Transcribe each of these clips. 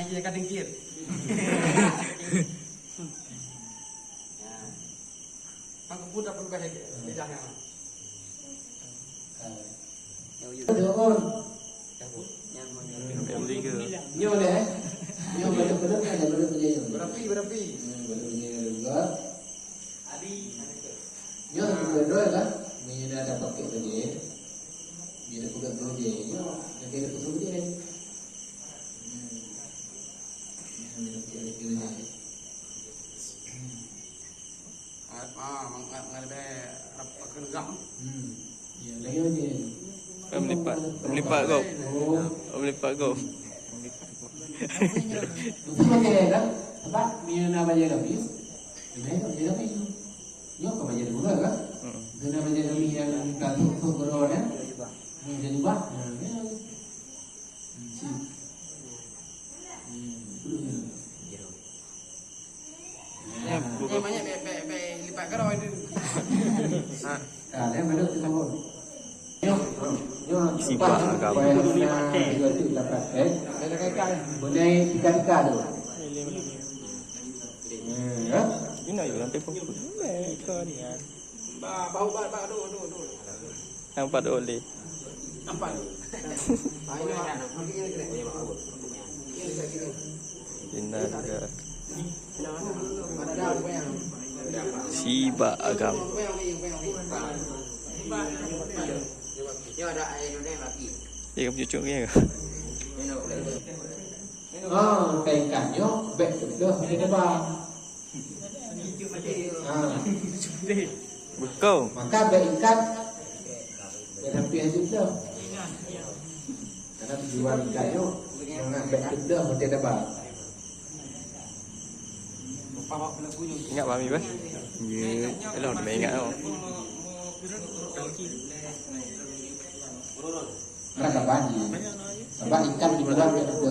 Hai je kadang kir. Pang pun dapat bahaya lidahnya. Được không? Em đi ke? Nhiều đấy. Nhiều betul kan ada betul je. Berapi. Betul je juga. Adi. Nhiều betul kan? Mình đã dapat cái gì? Mình đã bukan tu je. Yang kita tu je. Mengalami apa kerjam? Ya, lagi je. Em lipat kau. Em lipat kau. Itu macam kan? Sebab dia nak baca habis. Dia nak baca habis. Dia kau baca dulu kan? Dia nak baca habis yang satu satu kan? Jadi bah. Banyak lipat kerau itu. Dia baru kita buat. Sibak agam. Ada kai-kai. Boleh ikan-ikan tu. Ini nak lantai fokus. Kau ni kan. Bau do. Nampak oleh. Nampak. Ini mungkin ini kena. Bina juga. Ada dah yang. Sibak agam. Dia ada air ni lagi. Dia kamu cucuk ni ke? Ikan yo, bek tu macam apa? Bekau. Maka bek ikan dalam pihak juga. Karena jual ikan yo, bek tu macam apa? Ingat Mami pas? Ya, elok dah ingat tau. Mereka banyak. Sebab ikan di luar bek tu.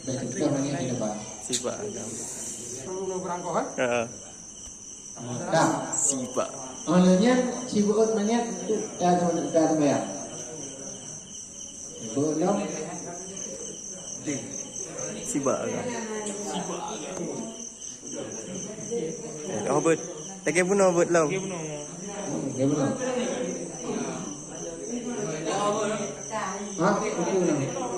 Bek tu macam ni apa? Sibak agam. Perlu berangkau kan? Dah. Sibak. Olehnya sibuk banyak dah dah bayar. Belum. Sibak agam. Oh bet. Tak pun bet lau. Dia belum. Ha?